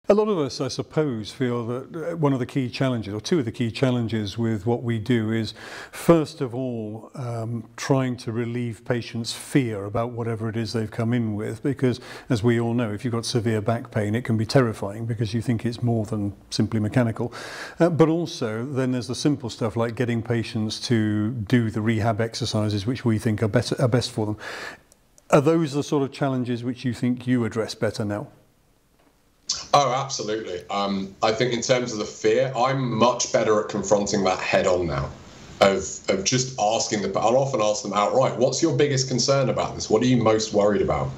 A lot of us, I suppose, feel that one of the key challenges, or two of the key challenges with what we do is, first of all, trying to relieve patients' fear about whatever it is they've come in with, because, as we all know, if you've got severe back pain, it can be terrifying because you think it's more than simply mechanical. But also, then there's the simple stuff like getting patients to do the rehab exercises which we think are best for them. Are those the sort of challenges which you think you address better now? Oh, absolutely. I think in terms of the fear, I'm much better at confronting that head on now, of just asking I'll often ask them outright, what's your biggest concern about this? What are you most worried about?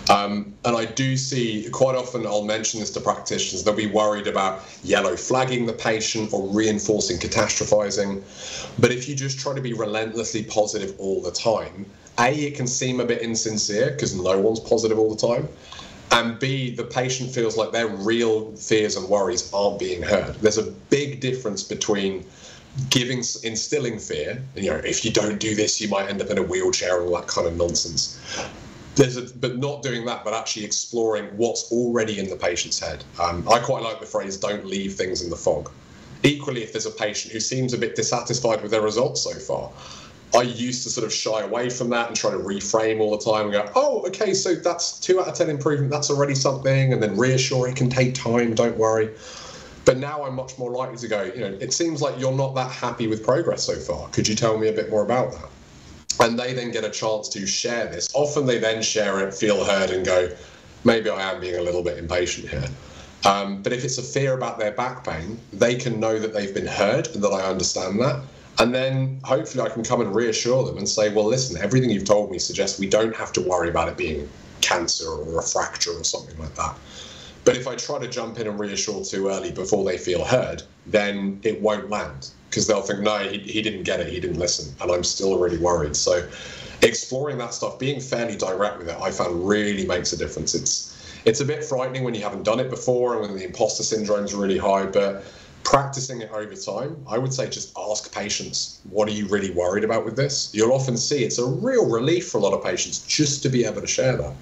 And I do see quite often, I'll mention this to practitioners, they'll be worried about yellow flagging the patient or reinforcing catastrophizing. But if you just try to be relentlessly positive all the time, A, it can seem a bit insincere because no one's positive all the time. And B, the patient feels like their real fears and worries aren't being heard. There's a big difference between instilling fear, if you don't do this, you might end up in a wheelchair and all that kind of nonsense. But not doing that, but actually exploring what's already in the patient's head. I quite like the phrase, don't leave things in the fog. Equally, if there's a patient who seems a bit dissatisfied with their results so far, I used to sort of shy away from that and try to reframe all the time and go, oh, okay, so that's 2 out of 10 improvement. That's already something. And then reassure it can take time. Don't worry. But now I'm much more likely to go, it seems like you're not that happy with progress so far. Could you tell me a bit more about that? And they then get a chance to share this. Often they then share it, feel heard and go, maybe I am being a little bit impatient here. But if it's a fear about their back pain, they can know that they've been heard and that I understand that. And then hopefully I can come and reassure them and say, well, listen, everything you've told me suggests we don't have to worry about it being cancer or a fracture or something like that. But if I try to jump in and reassure too early before they feel heard, then it won't land because they'll think, no, he didn't get it, he didn't listen, and I'm still really worried. So exploring that stuff, being fairly direct with it, I found really makes a difference. It's a bit frightening when you haven't done it before and when the imposter syndrome is really high, but practicing it over time, I would say just ask patients, what are you really worried about with this? You'll often see it's a real relief for a lot of patients just to be able to share that.